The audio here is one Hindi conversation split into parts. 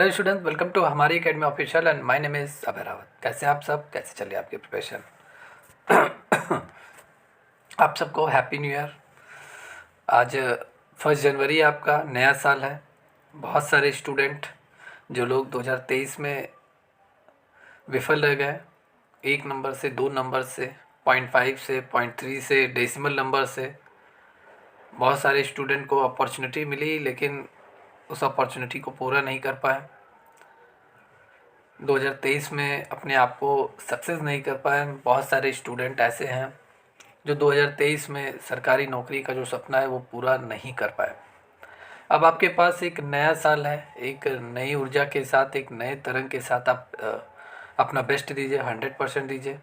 हेलो स्टूडेंट, वेलकम टू हमारी academy official and my name is Abhay Rawat. कैसे आप सब, कैसे चल रही है आपकी प्रिपरेशन? आप सबको हैप्पी न्यू ईयर। आज 1 जनवरी आपका नया साल है। बहुत सारे स्टूडेंट जो लोग 2023 में विफल रह गए, 1 नंबर से, 2 नंबर से, 0.5 से, 0.3 से, डेसिमल नंबर से, बहुत सारे स्टूडेंट को अपॉर्चुनिटी मिली लेकिन उस अपॉर्चुनिटी को पूरा नहीं कर पाए। 2023 में अपने आप को सक्सेस नहीं कर पाए। बहुत सारे स्टूडेंट ऐसे हैं जो 2023 में सरकारी नौकरी का जो सपना है वो पूरा नहीं कर पाए। अब आपके पास एक नया साल है, एक नई ऊर्जा के साथ, एक नए तरंग के साथ आप अपना बेस्ट दीजिए, 100% दीजिए।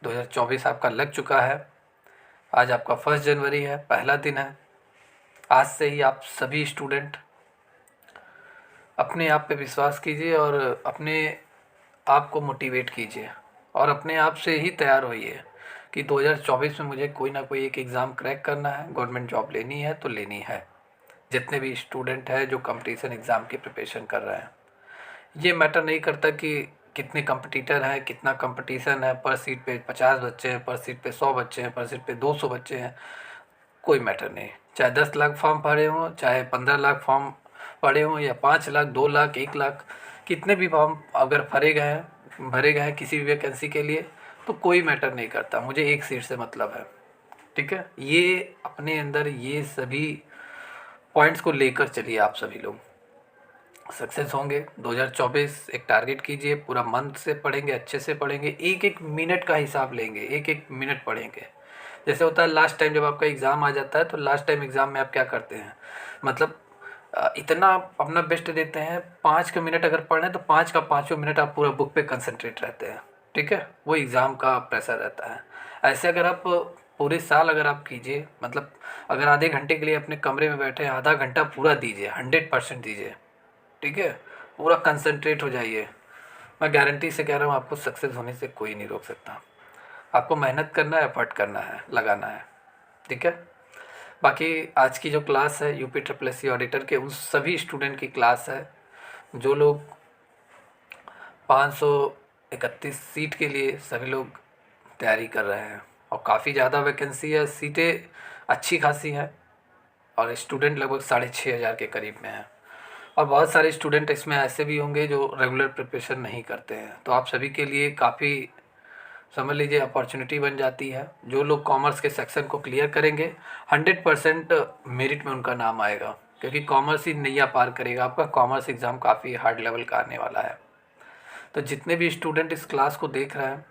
2024 आपका लग चुका है। आज आपका 1 जनवरी है, पहला दिन है। आज से ही आप सभी स्टूडेंट अपने आप पे विश्वास कीजिए और अपने आप को मोटिवेट कीजिए और अपने आप से ही तैयार होइए कि 2024 में मुझे कोई ना कोई एक एग्ज़ाम क्रैक करना है, गवर्नमेंट जॉब लेनी है तो लेनी है। जितने भी स्टूडेंट हैं जो कंपटीशन एग्ज़ाम की प्रिपरेशन कर रहे हैं, ये मैटर नहीं करता कि कितने कंपटीटर हैं, कितना कंपटीशन है, पर सीट पे 50 बच्चे हैं, पर सीट पे 100 बच्चे हैं, पर सीट पे 200 बच्चे हैं, कोई मैटर नहीं। चाहे 10 लाख फॉर्म भरे हों, चाहे 15 लाख फॉर्म पड़े हों, या 5 लाख, 2 लाख, 1 लाख, कितने भी फॉर्म अगर भरे गए हैं किसी भी वैकेंसी के लिए, तो कोई मैटर नहीं करता। मुझे एक सीट से मतलब है। ठीक है, ये अपने अंदर ये सभी पॉइंट्स को लेकर चलिए। आप सभी लोग सक्सेस होंगे। 2024 एक टारगेट कीजिए, पूरा मंथ से पढ़ेंगे, अच्छे से पढ़ेंगे, एक एक मिनट का हिसाब लेंगे, एक एक मिनट पढ़ेंगे। जैसे होता है लास्ट टाइम जब आपका एग्ज़ाम आ जाता है, तो लास्ट टाइम एग्ज़ाम में आप क्या करते हैं, मतलब इतना आप अपना बेस्ट देते हैं। 5 मिनट अगर पढ़ रहे हैं तो 5 का 5 मिनट आप पूरा बुक पे कंसंट्रेट रहते हैं। ठीक है, वो एग्ज़ाम का प्रेशर रहता है। ऐसे अगर आप पूरे साल अगर आप कीजिए, मतलब अगर आधे घंटे के लिए अपने कमरे में बैठे हैं, आधा घंटा पूरा दीजिए, 100% दीजिए। ठीक है, पूरा कंसंट्रेट हो जाइए। मैं गारंटी से कह रहा हूँ, आपको सक्सेस होने से कोई नहीं रोक सकता। आपको मेहनत करना है, एफर्ट करना है, लगाना है। ठीक है, बाकी आज की जो क्लास है UP triple S C auditor के उन सभी स्टूडेंट की क्लास है जो लोग 531 सीट के लिए सभी लोग तैयारी कर रहे हैं, और काफ़ी ज़्यादा वैकेंसी है, सीटें अच्छी खासी हैं, और स्टूडेंट लगभग 6,500 के करीब में है। और बहुत सारे स्टूडेंट इसमें ऐसे भी होंगे जो रेगुलर प्रिपरेशन नहीं करते हैं, तो आप सभी के लिए काफ़ी समझ लीजिए अपॉर्चुनिटी बन जाती है। जो लोग कॉमर्स के सेक्शन को क्लियर करेंगे, 100% मेरिट में उनका नाम आएगा, क्योंकि कॉमर्स ही नैया पार करेगा। आपका कॉमर्स एग्ज़ाम काफ़ी हार्ड लेवल का आने वाला है। तो जितने भी स्टूडेंट इस क्लास को देख रहे हैं,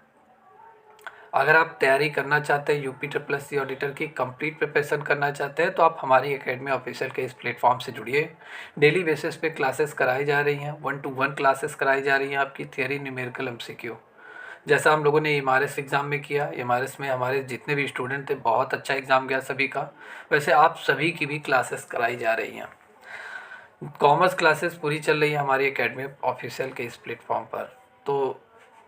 अगर आप तैयारी करना चाहते हैं UP triple S C auditor की, कंप्लीट प्रिपरेशन करना चाहते हैं, तो आप हमारी एकेडमी ऑफिशियल के इस प्लेटफॉर्म से जुड़िए। डेली बेसिस पे क्लासेस कराई जा रही हैं, 1-to-1 क्लासेस कराई जा रही हैं आपकी, थियरी, न्यूमेरिकल, एमसीक्यू। जैसा हम लोगों ने एमआरएस एग्ज़ाम में किया, एमआरएस में हमारे जितने भी स्टूडेंट थे, बहुत अच्छा एग्ज़ाम गया सभी का, वैसे आप सभी की भी क्लासेस कराई जा रही हैं। कॉमर्स क्लासेस पूरी चल रही है हमारी एकेडमी ऑफिशियल के इस प्लेटफॉर्म पर। तो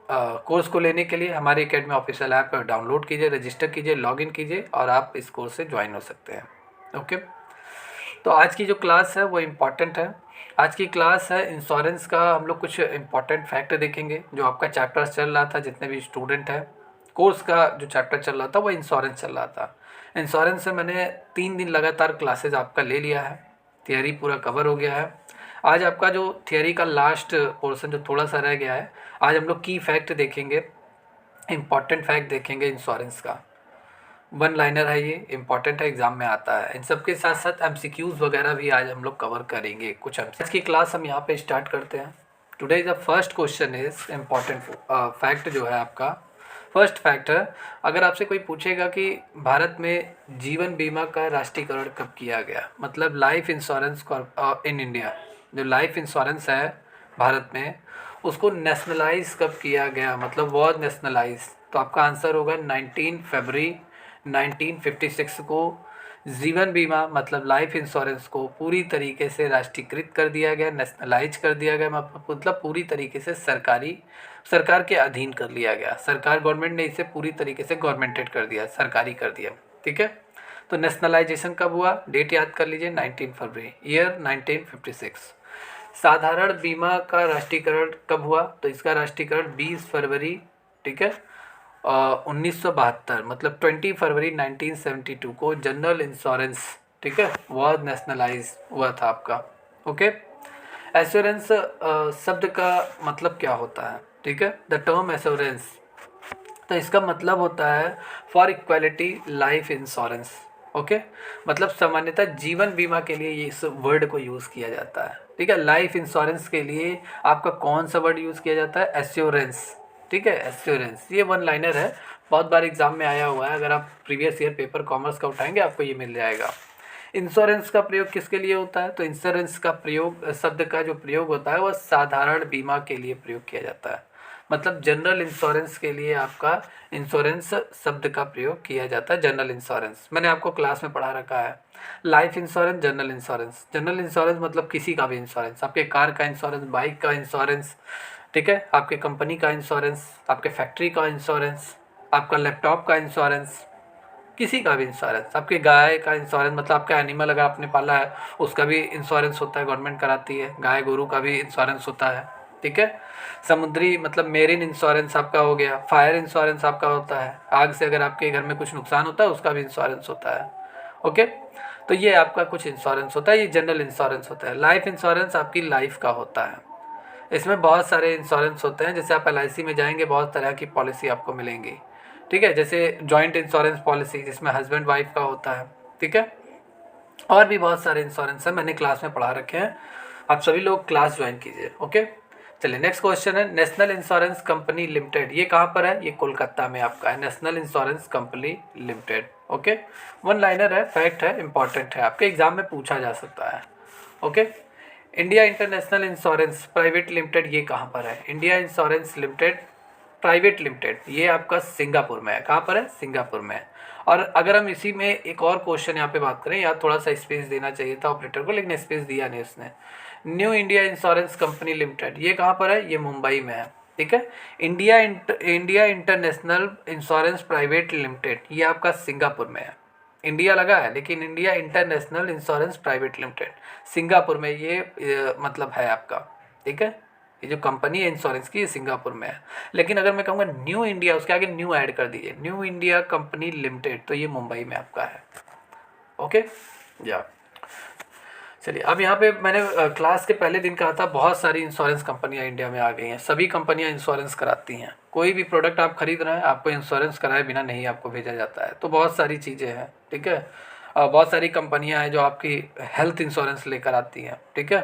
कोर्स को लेने के लिए हमारी एकेडमी ऑफिशियल ऐप डाउनलोड कीजिए, रजिस्टर कीजिए, लॉगिन कीजिए, और आप इस कोर्स से ज्वाइन हो सकते हैं। ओके, तो आज की जो क्लास है वो इम्पॉर्टेंट है। आज की क्लास है इंश्योरेंस का। हम लोग कुछ इम्पॉर्टेंट फैक्ट देखेंगे। जो आपका चैप्टर चल रहा था, जितने भी स्टूडेंट हैं, कोर्स का जो चैप्टर चल रहा था वो इंश्योरेंस चल रहा था। इंश्योरेंस से मैंने 3 दिन लगातार क्लासेज आपका ले लिया है, थियरी पूरा कवर हो गया है। आज आपका जो थियरी का लास्ट पोर्शन जो थोड़ा सा रह गया है, आज हम लोग की फैक्ट देखेंगे, इम्पॉर्टेंट फैक्ट देखेंगे इंश्योरेंस का। 1 लाइनर है, ये इंपॉर्टेंट है, एग्जाम में आता है। इन सब के साथ साथ एमसीक्यूज़ वगैरह भी आज हम लोग कवर करेंगे कुछ। आज की क्लास हम यहाँ पे स्टार्ट करते हैं। Today the first question is important fact जो है आपका। फर्स्ट फैक्ट है, अगर आपसे कोई पूछेगा कि भारत में जीवन बीमा का राष्ट्रीयकरण कब किया गया, मतलब लाइफ इंश्योरेंस इन इंडिया, जो लाइफ इंश्योरेंस है भारत में, उसको नेशनलाइज कब किया गया, मतलब वॉज नेशनलाइज, तो आपका आंसर होगा 19 फरवरी 1956 को जीवन बीमा मतलब लाइफ इंश्योरेंस को पूरी तरीके से राष्ट्रीयकृत कर दिया गया, नेशनलाइज कर दिया गया, मतलब पूरी तरीके से सरकार के अधीन कर लिया गया। सरकार, गवर्नमेंट ने इसे पूरी तरीके से गवर्नमेंटेड कर दिया, सरकारी कर दिया। ठीक है, तो नेशनलाइजेशन कब हुआ, डेट याद कर लीजिए, 19 फरवरी, ईयर 1956। साधारण बीमा का राष्ट्रीयकरण कब हुआ? तो इसका राष्ट्रीयकरण 20 फरवरी, ठीक है, 1972, मतलब 20 फरवरी 1972 को जनरल इंश्योरेंस, ठीक है, वह नेशनलाइज हुआ था आपका। ओके। एश्योरेंस शब्द का मतलब क्या होता है? ठीक है, द टर्म एश्योरेंस, तो इसका मतलब होता है for equality life insurance. Okay, मतलब सामान्यतः जीवन बीमा के लिए ये इस वर्ड को यूज़ किया जाता है। ठीक है, लाइफ इंश्योरेंस के लिए आपका कौन सा वर्ड यूज़ किया जाता है? एश्योरेंस। ठीक है, एश्योरेंस, ये वन लाइनर है, बहुत बार एग्जाम में आया हुआ है। अगर आप प्रीवियस ईयर पेपर कॉमर्स का उठाएंगे आपको ये मिल जाएगा। इंश्योरेंस का प्रयोग किसके लिए होता है? तो इंश्योरेंस का प्रयोग, शब्द का जो प्रयोग होता है वह साधारण बीमा के लिए प्रयोग किया जाता है। मतलब जनरल इंश्योरेंस के लिए आपका इंश्योरेंस शब्द का प्रयोग किया जाता है, जनरल इंश्योरेंस। मैंने आपको क्लास में पढ़ा रखा है, life insurance, general insurance. General insurance मतलब किसी का भी इंश्योरेंस, आपके कार का इंश्योरेंस, बाइक का इंश्योरेंस, ठीक है, आपके कंपनी का इंश्योरेंस, आपके फैक्ट्री का इंश्योरेंस, आपका लैपटॉप का इंश्योरेंस, किसी का भी इंश्योरेंस, आपके गाय का इंश्योरेंस, मतलब आपका एनिमल अगर आपने पाला है उसका भी इंश्योरेंस होता है, गवर्नमेंट कराती है। गाय गोरू का भी इंश्योरेंस होता है। ठीक है, समुद्री मतलब मेरीन इंश्योरेंस आपका हो गया, फायर इंश्योरेंस आपका होता है, आग से अगर आपके घर में कुछ नुकसान होता है उसका भी इंश्योरेंस होता है। ओके, तो ये आपका कुछ इंश्योरेंस होता है, ये जनरल इंश्योरेंस होता है। लाइफ इंश्योरेंस आपकी लाइफ का होता है। इसमें बहुत सारे इंश्योरेंस होते हैं, जैसे आप LIC में जाएंगे बहुत तरह की पॉलिसी आपको मिलेंगी। ठीक है, जैसे जॉइंट इंश्योरेंस पॉलिसी जिसमें हस्बैंड वाइफ का होता है। ठीक है, और भी बहुत सारे इंश्योरेंस है, मैंने क्लास में पढ़ा रखे हैं, आप सभी लोग क्लास ज्वाइन कीजिए। ओके, चलिए नेक्स्ट क्वेश्चन है, नेशनल इंश्योरेंस कंपनी लिमिटेड, ये कहाँ पर है? ये कोलकाता में आपका है, national insurance company limited. Okay, one liner है, फैक्ट है, इंपॉर्टेंट है, आपके एग्जाम में पूछा जा सकता है। Okay, India international insurance private limited, ये कहाँ पर है? India insurance limited private limited, ये आपका सिंगापुर में है। कहाँ पर है? सिंगापुर में है। और अगर हम इसी में एक और क्वेश्चन यहाँ पे बात करें, यहाँ थोड़ा सा स्पेस देना चाहिए था ऑपरेटर को, लेकिन स्पेस दिया नहीं उसने। New India insurance company limited, ये कहाँ पर है? ये मुंबई में है। ठीक है, India international insurance private limited, ये आपका सिंगापुर में है। इंडिया लगा है लेकिन India international insurance private limited Singapore में, ये मतलब है आपका। ठीक है, ये जो कंपनी है इंश्योरेंस की, ये सिंगापुर में है। लेकिन अगर मैं कहूँगा न्यू इंडिया, उसके आगे न्यू ऐड कर दीजिए, न्यू इंडिया कंपनी लिमिटेड, तो ये मुंबई में आपका है। ओके, या चलिए, अब यहाँ पे मैंने क्लास के पहले दिन कहा था बहुत सारी इंश्योरेंस कंपनियाँ इंडिया में आ गई हैं, सभी कंपनियाँ इंश्योरेंस कराती हैं। कोई भी प्रोडक्ट आप खरीद रहे हैं आपको इंश्योरेंस कराए बिना नहीं आपको भेजा जाता है। तो बहुत सारी चीज़ें हैं। ठीक है, बहुत सारी कंपनियाँ हैं जो आपकी हेल्थ इंश्योरेंस लेकर आती हैं। ठीक है,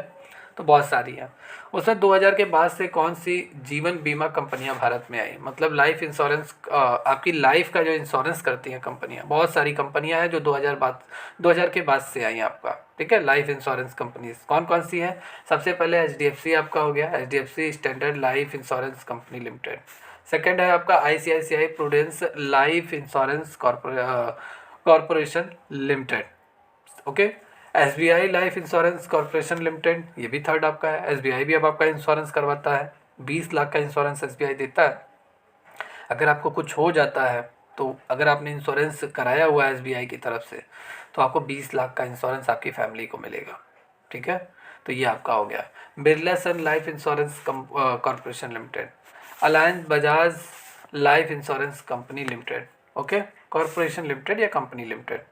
तो बहुत सारी हैं। उसमें 2000 के बाद से कौन सी जीवन बीमा कंपनियां भारत में आई, मतलब लाइफ इंश्योरेंस, आपकी लाइफ का जो इंश्योरेंस करती हैं कंपनियां, बहुत सारी कंपनियां हैं जो 2000 के बाद से आई आपका। ठीक है, लाइफ इंश्योरेंस कंपनीज कौन कौन सी हैं? सबसे पहले HDFC आपका हो गया, HDFC standard life insurance company limited. Second है आपका ICICI prudence life insurance corporation limited. Okay, SBI life insurance corporation limited, ये भी थर्ड आपका है। SBI भी अब आपका इंश्योरेंस करवाता है, 20 लाख का इंश्योरेंस SBI देता है। अगर आपको कुछ हो जाता है तो अगर आपने इंश्योरेंस कराया हुआ है SBI की तरफ से, तो आपको 20 लाख का इंश्योरेंस आपकी फैमिली को मिलेगा। ठीक है, तो ये आपका हो गया। Birla sun life insurance corporation limited, Allianz Bajaj life insurance company limited. Okay, corporation limited या company limited.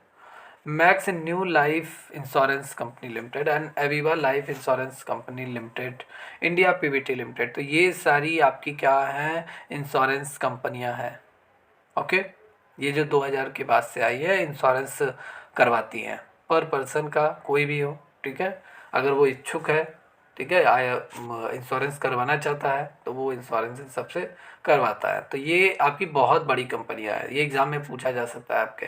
Max new life insurance company limited and Aviva life insurance company limited, India PVT limited. तो ये सारी आपकी क्या हैं? इंश्योरेंस कंपनियां हैं। ओके, ये जो 2000 के बाद से आई है इंश्योरेंस करवाती हैं, पर पर्सन का कोई भी हो। ठीक है, अगर वो इच्छुक है, ठीक है, इंश्योरेंस करवाना चाहता है तो वो इंश्योरेंस सबसे करवाता है। तो ये आपकी बहुत बड़ी कंपनियां हैं, ये एग्ज़ाम में पूछा जा सकता है आपके।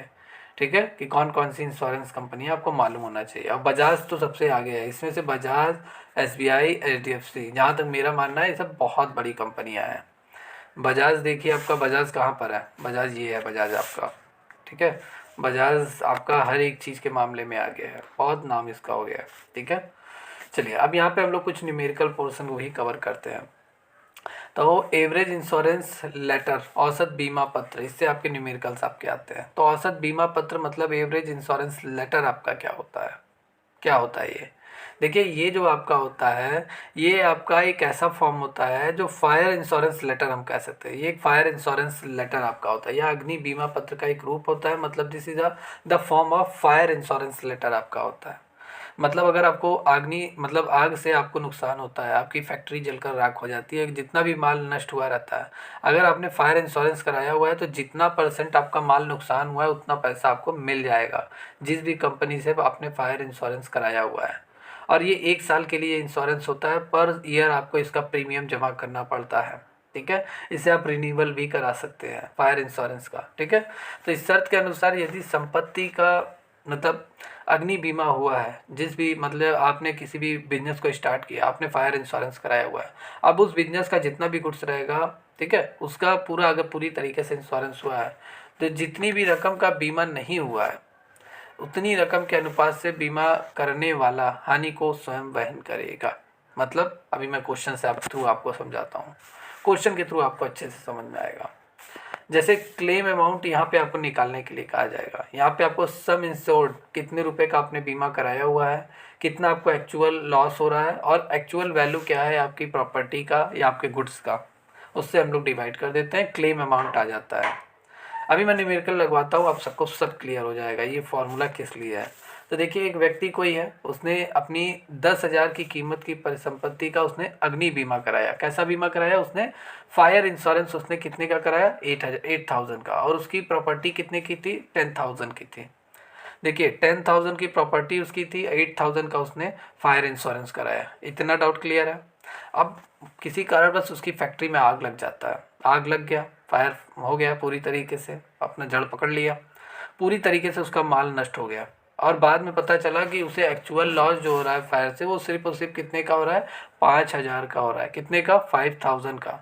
ठीक है, कि कौन कौन सी इंश्योरेंस कंपनियां आपको मालूम होना चाहिए। और बजाज तो सबसे आगे है इसमें से, बजाज, SBI, HDFC, जहाँ तक मेरा मानना है ये सब बहुत बड़ी कंपनियां हैं। बजाज देखिए आपका, बजाज कहाँ पर है? बजाज ये है, बजाज आपका। ठीक है, बजाज आपका हर एक चीज़ के मामले में आगे है, बहुत नाम इसका हो गया है। ठीक है, चलिए अब यहाँ पे हम लोग कुछ न्यूमेरिकल पोर्शन को ही कवर करते हैं। तो एवरेज इंश्योरेंस लेटर, औसत बीमा पत्र, इससे आपके न्यूमेरिकल्स आपके आते हैं। तो औसत बीमा पत्र मतलब एवरेज इंश्योरेंस लेटर आपका क्या होता है? क्या होता है ये? देखिए ये जो आपका होता है, ये आपका एक ऐसा फॉर्म होता है जो फायर इंश्योरेंस लेटर हम कह सकते हैं। ये एक फायर इंश्योरेंस लेटर आपका होता है, यह अग्नि बीमा पत्र का एक रूप होता है। मतलब this is the form of fire insurance letter आपका होता है। मतलब अगर आपको अग्नि मतलब आग से आपको नुकसान होता है, आपकी फैक्ट्री जलकर राख हो जाती है, जितना भी माल नष्ट हुआ रहता है, अगर आपने फायर इंश्योरेंस कराया हुआ है तो जितना परसेंट आपका माल नुकसान हुआ है उतना पैसा आपको मिल जाएगा, जिस भी कंपनी से आपने फायर इंश्योरेंस कराया हुआ है। और ये 1 साल के लिए इंश्योरेंस होता है, पर ईयर आपको इसका प्रीमियम जमा करना पड़ता है। ठीक है, इसे आप रिन्यूअल भी करा सकते हैं फायर इंश्योरेंस का। ठीक है, तो इस शर्त के अनुसार यदि संपत्ति का मतलब अग्नि बीमा हुआ है, जिस भी मतलब आपने किसी भी बिजनेस को स्टार्ट किया, आपने फायर इंश्योरेंस कराया हुआ है, अब उस बिजनेस का जितना भी गुड्स रहेगा, ठीक है, उसका पूरा अगर पूरी तरीके से इंश्योरेंस हुआ है तो जितनी भी रकम का बीमा नहीं हुआ है उतनी रकम के अनुपात से बीमा करने वाला हानि को स्वयं वहन करेगा। मतलब अभी मैं क्वेश्चन से आप थ्रू आपको समझाता हूँ, क्वेश्चन के थ्रू आपको अच्छे से समझ में आएगा। जैसे क्लेम अमाउंट यहाँ पे आपको निकालने के लिए कहा जाएगा। यहाँ पे आपको सम इंश्योर्ड, कितने रुपए का आपने बीमा कराया हुआ है, कितना आपको एक्चुअल लॉस हो रहा है, और एक्चुअल वैल्यू क्या है आपकी प्रॉपर्टी का या आपके गुड्स का, उससे हम लोग डिवाइड कर देते हैं, क्लेम अमाउंट आ जाता है। अभी मैं न्यूमेरिकल लगवाता हूँ, आप सबको सब क्लियर हो जाएगा ये फॉर्मूला किस लिए है। तो देखिए एक व्यक्ति कोई है, उसने अपनी 10,000 की कीमत की परिसंपत्ति का उसने अग्नि बीमा कराया। कैसा बीमा कराया उसने? फायर इंश्योरेंस उसने कितने का कराया? 8,000 का। और उसकी प्रॉपर्टी कितने की थी? 10,000 की थी। देखिए 10,000 की प्रॉपर्टी उसकी थी, 8,000 का उसने फायर इंश्योरेंस कराया। इतना डाउट क्लियर है? अब किसी कारणवश उसकी फैक्ट्री में आग लग जाता है, आग लग गया, फायर हो गया, पूरी तरीके से अपना जड़ पकड़ लिया, पूरी तरीके से उसका माल नष्ट हो गया, और बाद में पता चला कि उसे एक्चुअल लॉस जो हो रहा है फायर से वो सिर्फ और सिर्फ कितने का हो रहा है? 5,000 का हो रहा है। कितने का? 5,000 का।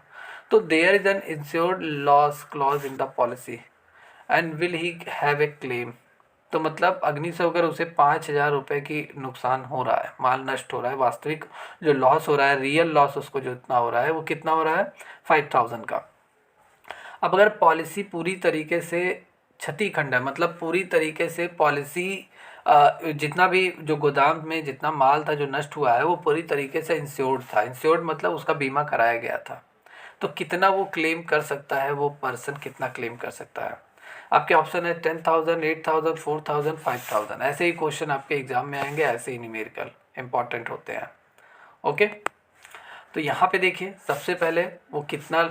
तो there is an insured loss clause in the policy and will he have a claim. तो मतलब अग्नि से अगर उसे 5,000 रुपये की नुकसान हो रहा है, माल नष्ट हो रहा है, वास्तविक जो लॉस हो रहा है, रियल लॉस उसको जो इतना हो रहा है वो कितना हो रहा है? 5,000 का। अब अगर पॉलिसी पूरी तरीके से क्षतिखंड है, मतलब पूरी तरीके से पॉलिसी जितना भी जो गोदाम में जितना माल था जो नष्ट हुआ है वो पूरी तरीके से इंश्योर्ड था। इंश्योर्ड मतलब उसका बीमा कराया गया था। तो कितना वो क्लेम कर सकता है, वो पर्सन कितना क्लेम कर सकता है? आपके ऑप्शन है 10,000, 8,000, 4,000, 5,000। ऐसे ही क्वेश्चन आपके एग्जाम में आएंगे, ऐसे ही न्यूमेरिकल इंपॉर्टेंट होते हैं। ओके, तो यहाँ पे देखिए सबसे पहले वो कितना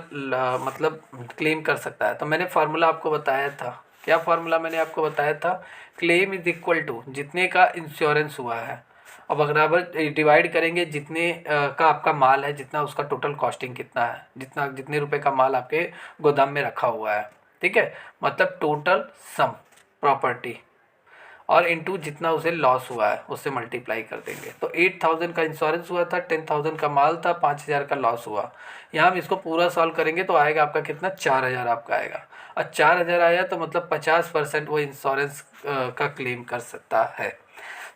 मतलब क्लेम कर सकता है। तो मैंने फार्मूला आपको बताया था, क्या फार्मूला मैंने आपको बताया था? क्लेम इज इक्वल टू जितने का इंश्योरेंस हुआ है, और बराबर डिवाइड करेंगे जितने का आपका माल है, जितना उसका टोटल कॉस्टिंग कितना है, जितना जितने रुपए का माल आपके गोदाम में रखा हुआ है। ठीक है, मतलब टोटल सम प्रॉपर्टी, और इनटू जितना उसे लॉस हुआ है उससे मल्टीप्लाई कर देंगे। तो 8,000 का इंश्योरेंस हुआ था, 10,000 का माल था, 5,000 का लॉस हुआ। यहाँ हम इसको पूरा सॉल्व करेंगे तो आएगा आपका कितना? 4,000 आपका आएगा। और 4,000 आया तो मतलब 50% वो इंश्योरेंस का क्लेम कर सकता है।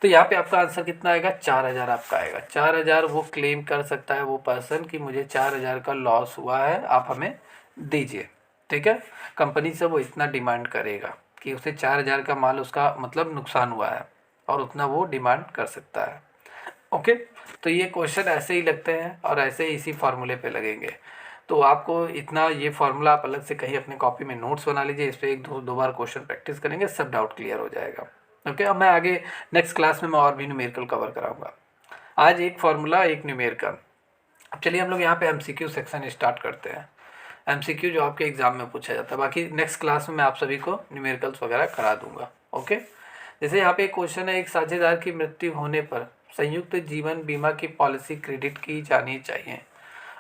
तो यहाँ पे आपका आंसर कितना आएगा? 4,000 आपका आएगा। 4,000 वो क्लेम कर सकता है वो पर्सन कि मुझे 4,000 का लॉस हुआ है, आप हमें दीजिए। ठीक है, कंपनी से वो इतना डिमांड करेगा कि उसे 4,000 का माल उसका मतलब नुकसान हुआ है, और उतना वो डिमांड कर सकता है। ओके, तो ये क्वेश्चन ऐसे ही लगते हैं और ऐसे ही इसी फार्मूले पे लगेंगे। तो आपको इतना ये फार्मूला आप अलग से कहीं अपने कॉपी में नोट्स बना लीजिए, इस पर एक दो बार क्वेश्चन प्रैक्टिस करेंगे, सब डाउट क्लियर हो जाएगा। ओके, अब मैं आगे नेक्स्ट क्लास में मैं और भी न्यूमेरिकल कवर कराऊंगा। आज एक फार्मूला, एक न्यूमेरिकल। अब चलिए हम लोग यहाँ पे एमसीक्यू सेक्शन स्टार्ट करते हैं। एमसीक्यू जो आपके एग्जाम में पूछा जाता है, बाकी नेक्स्ट क्लास में मैं आप सभी को न्यूमेरिकल्स वगैरह करा दूंगा। ओके, जैसे यहाँ पे एक क्वेश्चन है, एक साझेदार की मृत्यु होने पर संयुक्त जीवन बीमा की पॉलिसी क्रेडिट की जानी चाहिए।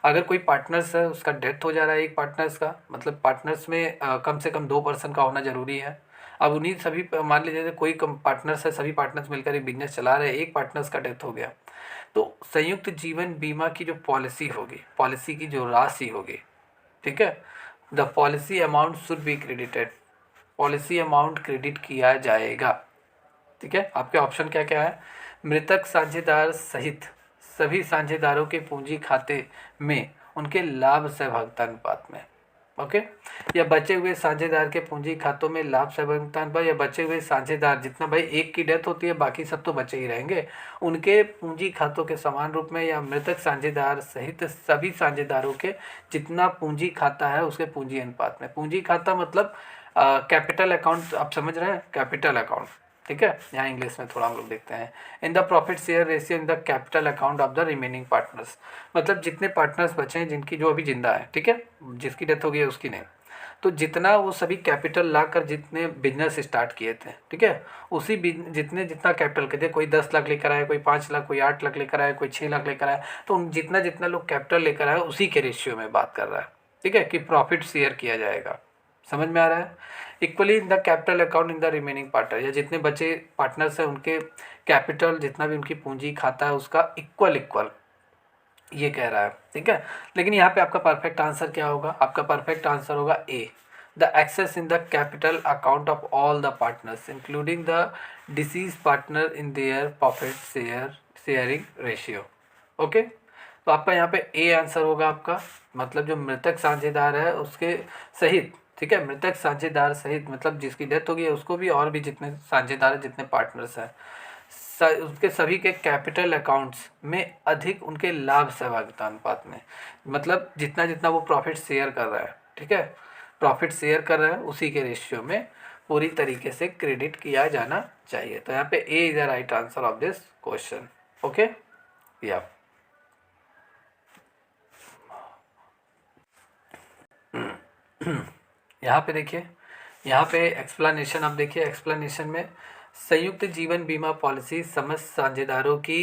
अगर कोई पार्टनर्स है, उसका डेथ हो जा रहा है, एक पार्टनर्स का मतलब पार्टनर्स में कम से कम 2 पर्सन का होना जरूरी है। अब उन्हीं सभी मान लीजिए जैसे कोई पार्टनर्स है, सभी पार्टनर्स मिलकर एक बिजनेस चला रहे हैं, एक पार्टनर्स का डेथ हो गया, तो संयुक्त जीवन बीमा की जो पॉलिसी होगी, पॉलिसी की जो राशि होगी, ठीक है, the policy amount should be credited, policy amount credit किया जाएगा। ठीक है, आपके ऑप्शन क्या क्या है? मृतक साझेदार सहित सभी साझेदारों के पूंजी खाते में उनके लाभ सहभागिता अनुपात में, ओके। या बचे हुए साझेदार के पूंजी खातों में लाभ सहभागितान पर, या बचे हुए साझेदार जितना भाई एक की डेथ होती है बाकी सब तो बचे ही रहेंगे, उनके पूंजी खातों के समान रूप में, या मृतक साझेदार सहित सभी साझेदारों के जितना पूंजी खाता है उसके पूंजी अनुपात में। पूंजी खाता मतलब कैपिटल अकाउंट, आप समझ रहे हैं, कैपिटल अकाउंट, ठीक है। यहाँ इंग्लिश में थोड़ा हम लोग देखते हैं, इन the profit share ratio in the capital account of the remaining partners, मतलब जितने पार्टनर्स बचे हैं जिनकी जो अभी जिंदा है, ठीक है, जिसकी डेथ हो गई है उसकी नहीं, तो जितना वो सभी कैपिटल ला कर जितने बिजनेस स्टार्ट किए थे, ठीक है, उसी जितने जितना कैपिटल कहते हैं, कोई 10 लाख लेकर आए, कोई 5 लाख, कोई 8 लाख लेकर आए, कोई 6 लाख लेकर आए, तो उन जितना जितना लोग कैपिटल लेकर आए उसी के रेशियो में बात कर रहा है, ठीक है, कि प्रॉफिट शेयर किया जाएगा। समझ में आ रहा है। Equally in the capital account in the remaining partner, या जितने बचे पार्टनर्स हैं उनके कैपिटल जितना भी उनकी पूंजी खाता है उसका इक्वल इक्वल, ये कह रहा है, ठीक है। लेकिन यहाँ पे आपका परफेक्ट आंसर क्या होगा, आपका परफेक्ट आंसर होगा A, the excess in the capital account of all the partners including the deceased partner in their profit sharing ratio. Okay, तो आपका यहाँ पे ए आंसर होगा आपका, मतलब जो मृतक साझेदार है उसके सहित, ठीक है, मृतक साझेदार सहित मतलब जिसकी डेथ होगी है उसको भी, और भी जितने साझेदार हैं जितने पार्टनर्स हैं उसके सभी के कैपिटल अकाउंट्स में अधिक उनके लाभ सहभागिता अनुपात में, मतलब जितना जितना वो प्रॉफिट शेयर कर रहा है, ठीक है, प्रॉफिट शेयर कर रहा है उसी के रेशियो में पूरी तरीके से क्रेडिट किया जाना चाहिए। तो यहाँ पे A is the right answer of this question. Okay, या यहाँ पे देखिए, यहाँ पे एक्सप्लेनेशन आप देखिए, एक्सप्लेनेशन में संयुक्त जीवन बीमा पॉलिसी समस्त साझेदारों की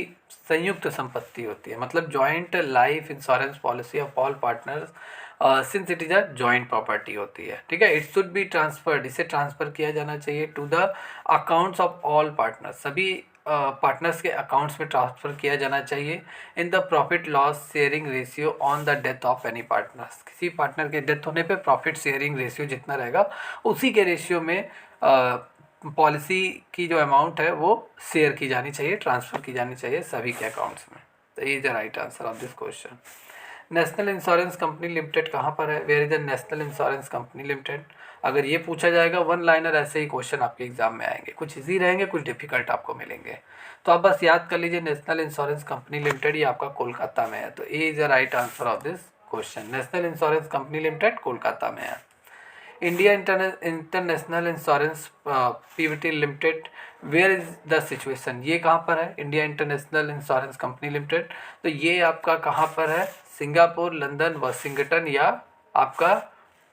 संयुक्त संपत्ति होती है, मतलब joint life insurance policy of all partners since it is a joint property होती है, ठीक है। इट शुड बी ट्रांसफर्ड, इसे ट्रांसफ़र किया जाना चाहिए to the accounts of all partners, सभी पार्टनर्स के अकाउंट्स में ट्रांसफ़र किया जाना चाहिए in the profit loss sharing ratio on the death of any partners, किसी पार्टनर के डेथ होने पे प्रॉफिट शेयरिंग रेशियो जितना रहेगा उसी के रेशियो में पॉलिसी की जो अमाउंट है वो शेयर की जानी चाहिए, ट्रांसफ़र की जानी चाहिए सभी के अकाउंट्स में। तो ये is the right answer of this question. National insurance company limited कहाँ पर है, where is the national insurance company limited, अगर ये पूछा जाएगा वन लाइनर, ऐसे ही क्वेश्चन आपके एग्जाम में आएंगे, कुछ इजी रहेंगे कुछ डिफिकल्ट आपको मिलेंगे, तो आप बस याद कर लीजिए नेशनल इंश्योरेंस कंपनी लिमिटेड ये आपका कोलकाता में है, तो A is the right answer of this question, national insurance company limited Kolkata में है। India international insurance PVT limited, where is the situation, ये कहाँ पर है, India international insurance company limited, तो ये आपका कहाँ पर है, सिंगापुर, लंदन, वाशिंगटन या आपका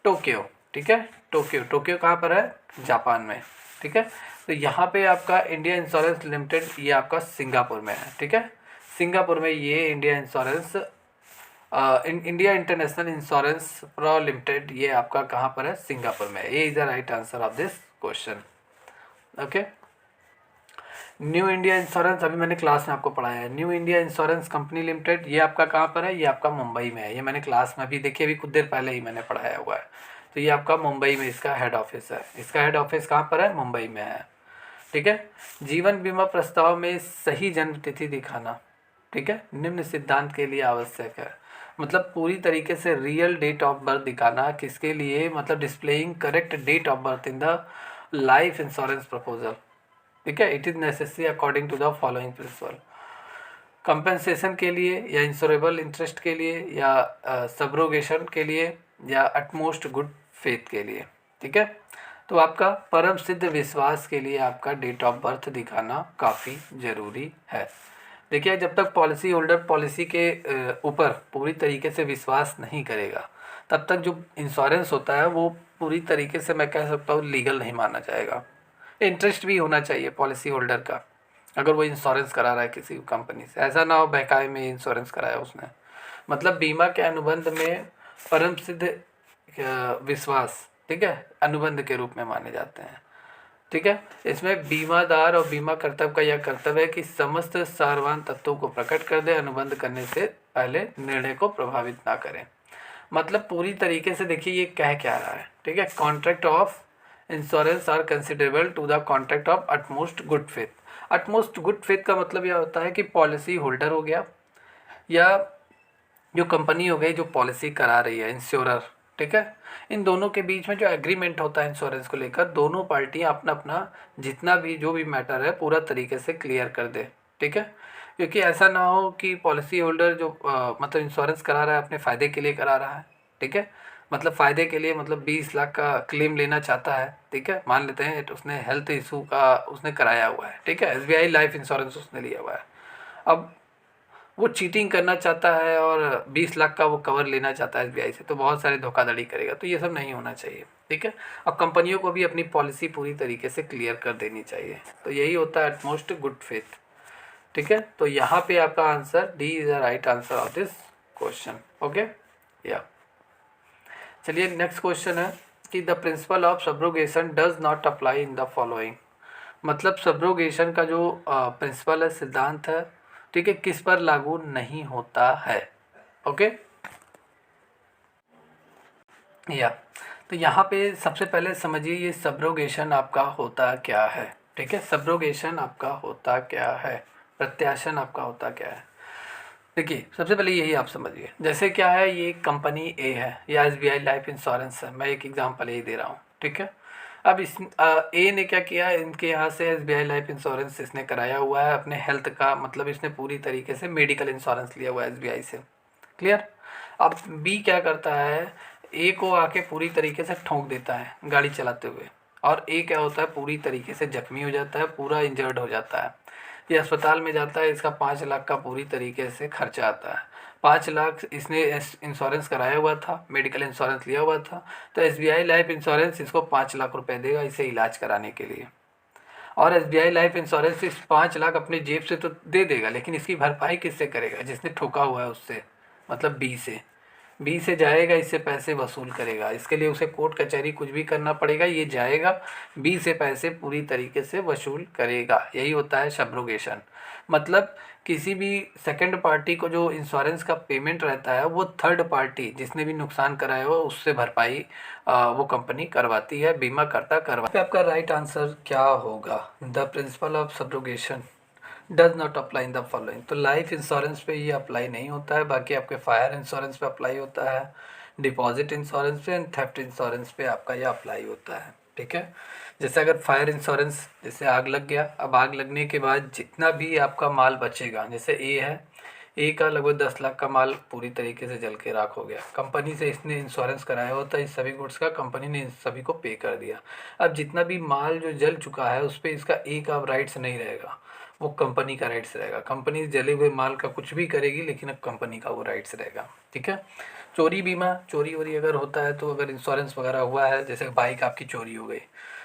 टोक्यो, ठीक है, टोक्यो, टोक्यो कहाँ पर है, जापान में, ठीक है। तो यहाँ पे आपका इंडिया इंश्योरेंस लिमिटेड ये आपका सिंगापुर में है, ठीक है, सिंगापुर में ये India insurance India international insurance pro limited ये आपका कहाँ पर है, सिंगापुर में, ये is the right answer of this question. Okay, new India insurance अभी मैंने क्लास में आपको पढ़ाया है, new India insurance company limited ये आपका कहाँ पर है, ये आपका मुंबई में है, ये मैंने क्लास में अभी देखिए अभी कुछ देर पहले ही मैंने पढ़ाया हुआ है, तो ये आपका मुंबई में इसका हेड ऑफिस है, इसका हेड ऑफिस कहाँ पर है, मुंबई में है, ठीक है। जीवन बीमा प्रस्ताव में सही जन्म तिथि दिखाना, ठीक है, निम्न सिद्धांत के लिए आवश्यक है, मतलब पूरी तरीके से रियल डेट ऑफ बर्थ दिखाना, किसके लिए, मतलब displaying correct date of birth in the life insurance proposal, ठीक है, it is necessary according to the following principle, compensation के लिए या इंश्योरेबल इंटरेस्ट के लिए या सब्रोगेशन के लिए या अटमोस्ट गुड फेथ के लिए, ठीक है। तो आपका परम सिद्ध विश्वास के लिए आपका डेट ऑफ बर्थ दिखाना काफ़ी ज़रूरी है। देखिए जब तक पॉलिसी होल्डर पॉलिसी के ऊपर पूरी तरीके से विश्वास नहीं करेगा तब तक जो इंश्योरेंस होता है वो पूरी तरीके से मैं कह सकता हूँ लीगल नहीं माना जाएगा। इंटरेस्ट भी होना चाहिए पॉलिसी होल्डर का, अगर वो इंश्योरेंस करा रहा है किसी कंपनी से, ऐसा ना हो बहकावे में इंश्योरेंस कराया उसने। मतलब बीमा के अनुबंध में परम सिद्ध विश्वास, ठीक है, अनुबंध के रूप में माने जाते हैं, ठीक है। इसमें बीमादार और बीमा कर्तव्य का यह कर्तव्य है कि समस्त सारवान तत्वों को प्रकट कर दे, अनुबंध करने से पहले निर्णय को प्रभावित ना करें। मतलब पूरी तरीके से देखिए ये कह क्या रहा है, ठीक है, contract of insurance are considerable to the contract of utmost good faith. Utmost good faith का मतलब यह होता है कि पॉलिसी होल्डर हो गया या जो कंपनी हो गई जो पॉलिसी करा रही है, इंश्योरर, ठीक है। इन दोनों के बीच में जो एग्रीमेंट होता है इंश्योरेंस को लेकर, दोनों पार्टियां अपना अपना जितना भी जो भी मैटर है पूरा तरीके से क्लियर कर दे, ठीक है। क्योंकि ऐसा ना हो कि पॉलिसी होल्डर जो मतलब इंश्योरेंस करा रहा है अपने फ़ायदे के लिए करा रहा है, ठीक है। मतलब फ़ायदे के लिए, मतलब 20 लाख का क्लेम लेना चाहता है, ठीक है। मान लेते हैं उसने हेल्थ इशू का उसने कराया हुआ है, ठीक है, SBI लाइफ इंश्योरेंस उसने लिया हुआ है। अब वो चीटिंग करना चाहता है और 20 लाख का वो कवर लेना चाहता है SBI से, तो बहुत सारे धोखाधड़ी करेगा, तो ये सब नहीं होना चाहिए, ठीक है। और कंपनियों को भी अपनी पॉलिसी पूरी तरीके से क्लियर कर देनी चाहिए, तो यही होता है एटमोस्ट गुड फेथ, ठीक है। तो यहाँ पे आपका answer D is the right answer of this question, okay. या चलिए नेक्स्ट क्वेश्चन है कि the principle of subrogation does not apply in the following. मतलब सब्रोगेशन का जो प्रिंसिपल है, सिद्धांत है, ठीक है, किस पर लागू नहीं होता है, ओके। या तो यहाँ पे सबसे पहले समझिए ये सब्रोगेशन आपका होता क्या है, ठीक है। सब्रोगेशन आपका होता क्या है, प्रत्याशन आपका होता क्या है। देखिए सबसे पहले यही आप समझिए, जैसे क्या है, ये कंपनी ए है या SBI लाइफ इंश्योरेंस है, मैं एक एग्जांपल यही दे रहा हूँ, ठीक है। अब इस ए ने क्या किया, इनके यहाँ से SBI लाइफ इंश्योरेंस इसने कराया हुआ है अपने हेल्थ का, मतलब इसने पूरी तरीके से मेडिकल इंश्योरेंस लिया हुआ है SBI से, क्लियर। अब बी क्या करता है, ए को आके पूरी तरीके से ठोक देता है गाड़ी चलाते हुए, और ए क्या होता है, पूरी तरीके से जख्मी हो जाता है, पूरा इंजर्ड हो जाता है, ये अस्पताल में जाता है, इसका 5 लाख का पूरी तरीके से खर्चा आता है। 5 लाख इसने इंश्योरेंस कराया हुआ था, मेडिकल इंश्योरेंस लिया हुआ था, तो SBI लाइफ इंश्योरेंस इसको 5 लाख रुपए देगा इसे इलाज कराने के लिए। और SBI लाइफ इंश्योरेंस इस 5 लाख अपने जेब से तो दे देगा, लेकिन इसकी भरपाई किससे करेगा, जिसने ठोका हुआ है उससे, मतलब बी से जाएगा, इससे पैसे वसूल करेगा, इसके लिए उसे कोर्ट कचहरी कुछ भी करना पड़ेगा, ये जाएगा बी से पैसे पूरी तरीके से वसूल करेगा, यही होता है सब्रोगेशन। मतलब किसी भी सेकंड पार्टी को जो इंश्योरेंस का पेमेंट रहता है वो थर्ड पार्टी जिसने भी नुकसान कराया हो उससे भरपाई वो कंपनी करवाती है, बीमा करता करवा। आपका राइट आंसर क्या होगा, the principle of subrogation does not apply in the following. तो लाइफ इंश्योरेंस पे ये अप्लाई नहीं होता है, बाकी आपके फायर इंश्योरेंस पे अप्लाई होता है, डिपॉजिट इंश्योरेंस पे एंड थेफ्ट इंश्योरेंस पे आपका ये अप्लाई होता है, ठीक है। जैसे अगर फायर इंश्योरेंस, जैसे आग लग गया, अब आग लगने के बाद जितना भी आपका माल बचेगा, जैसे ए है, ए का लगभग 10 लाख का माल पूरी तरीके से जल के राख हो गया, कंपनी से इसने इंश्योरेंस कराया होता है इस सभी गुड्स का, कंपनी ने इन सभी को पे कर दिया। अब जितना भी माल जो जल चुका है उस पर इसका ए का राइट्स नहीं रहेगा, वो कंपनी का राइट्स रहेगा, कंपनी जले हुए माल का कुछ भी करेगी लेकिन अब कंपनी का वो राइट्स रहेगा, ठीक है। चोरी बीमा, चोरी वोरी अगर होता है तो अगर इंश्योरेंस वगैरह हुआ है, जैसे बाइक आपकी चोरी हो गई,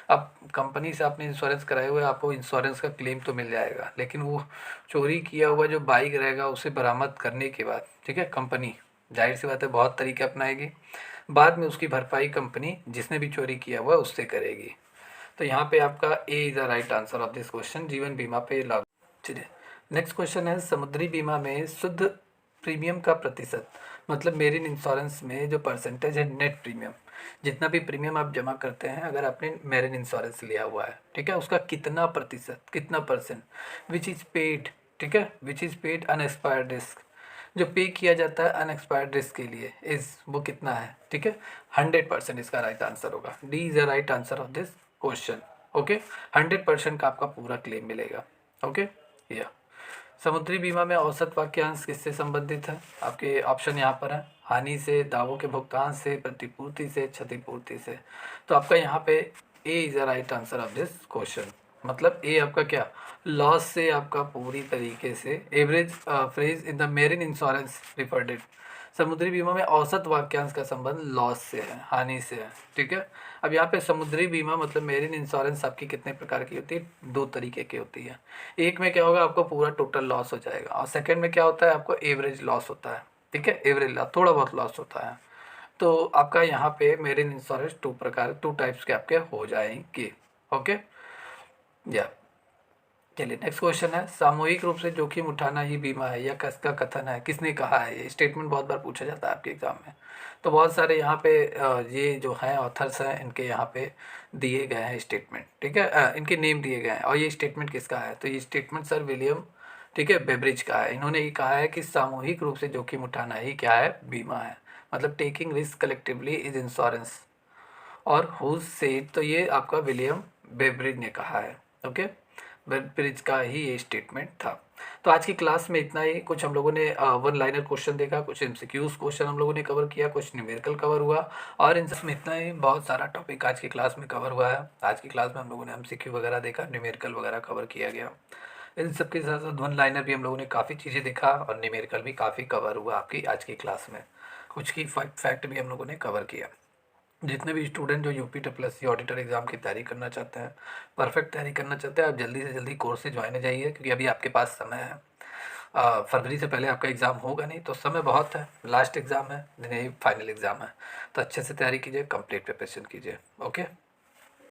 अब कंपनी से आपने इंश्योरेंस कराए हुए, आपको इंश्योरेंस का क्लेम तो मिल जाएगा, लेकिन वो चोरी किया हुआ जो बाइक रहेगा उसे बरामद करने के बाद, ठीक है, कंपनी जाहिर सी बात है बहुत तरीके अपनाएगी, बाद में उसकी भरपाई कंपनी जिसने भी चोरी किया हुआ उससे करेगी। तो यहाँ पे आपका A is the right answer of this question, जीवन बीमा पे लागू। चलिए नेक्स्ट क्वेश्चन है, समुद्री बीमा में शुद्ध प्रीमियम का प्रतिशत, मतलब मेरीन इंश्योरेंस में जो परसेंटेज है नेट प्रीमियम, जितना भी प्रीमियम आप जमा करते हैं अगर आपने मेरीन इंश्योरेंस लिया हुआ है, ठीक है, उसका कितना प्रतिशत, कितना परसेंट, विच इज़ पेड, ठीक है, which is paid unexpired risk, जो पे किया जाता है अनएक्सपायर्ड रिस्क के लिए इस वो कितना है, ठीक है, 100% इसका राइट आंसर होगा, D is the right answer of this question, okay. 100% का आपका पूरा क्लेम मिलेगा, ओके। या समुद्री बीमा में औसत वाक्यांश किससे संबंधित है, आपके ऑप्शन यहाँ पर है, हानि से, दावों के भुगतान से, प्रतिपूर्ति से, क्षतिपूर्ति से। तो आपका यहाँ पे A is the right answer of this question, मतलब ए आपका क्या, लॉस से आपका पूरी तरीके से average phrase in the marine insurance referred it. समुद्री बीमा में औसत वाक्यांश का संबंध लॉस से है, हानि से है, ठीक है। अब यहाँ पे समुद्री बीमा मतलब मेरीन इंश्योरेंस आपकी कितने प्रकार की होती है, 2 तरीके की होती है। एक में क्या होगा, आपको पूरा टोटल लॉस हो जाएगा, और सेकंड में क्या होता है, आपको एवरेज लॉस होता है, ठीक है, एवरेज लॉस, थोड़ा बहुत लॉस होता है। तो आपका यहाँ पे मेरीन इंश्योरेंस 2 टाइप्स के आपके हो जाएंगे, ओके। या चलिए नेक्स्ट क्वेश्चन है, सामूहिक रूप से जोखिम उठाना ही बीमा है, यह किसका कथन है, किसने कहा है, ये स्टेटमेंट बहुत बार पूछा जाता है आपके एग्जाम में। तो बहुत सारे यहाँ पे ये जो हैं ऑथर्स हैं इनके यहाँ पे दिए गए हैं स्टेटमेंट, ठीक है, इनके नेम दिए गए हैं, और ये स्टेटमेंट किसका है, तो ये स्टेटमेंट सर विलियम, ठीक है, बेब्रिज का है। इन्होंने ये कहा है कि सामूहिक रूप से जोखिम उठाना ही क्या है, बीमा है। मतलब taking risk collectively is insurance. और हुज सेड, तो ये आपका विलियम बेब्रिज ने कहा है। ओके, बेब्रिज का ही ये स्टेटमेंट था। तो आज की क्लास में इतना ही। कुछ हम लोगों ने वन लाइनर क्वेश्चन देखा, कुछ एमसीक्यूज क्वेश्चन हम लोगों ने कवर किया, कुछ न्यूमेरिकल कवर हुआ, और इन सब में इतना ही। बहुत सारा टॉपिक आज की क्लास में कवर हुआ है। आज की क्लास में हम लोगों ने एमसीक्यू वगैरह देखा, न्यूमेरिकल वगैरह कवर किया गया। इन सब के साथ साथ वन लाइनर भी हम लोगों ने काफ़ी चीज़ें देखा, और न्यूमेरिकल भी काफ़ी कवर हुआ आपकी आज की क्लास में। कुछ की फैक्ट भी हम लोगों ने कवर किया। जितने भी स्टूडेंट जो यूपी प्लस ऑडिटर एग्ज़ाम की तैयारी करना चाहते हैं, परफेक्ट तैयारी करना चाहते हैं, आप जल्दी से जल्दी कोर्स से ज्वाइन हो जाइए, क्योंकि अभी आपके पास समय है। फरवरी से पहले आपका एग्ज़ाम होगा नहीं, तो समय बहुत है। लास्ट एग्ज़ाम है, नहीं फाइनल एग्ज़ाम है। तो अच्छे से तैयारी कीजिए, कंप्लीट प्रिपरेशन कीजिए। ओके।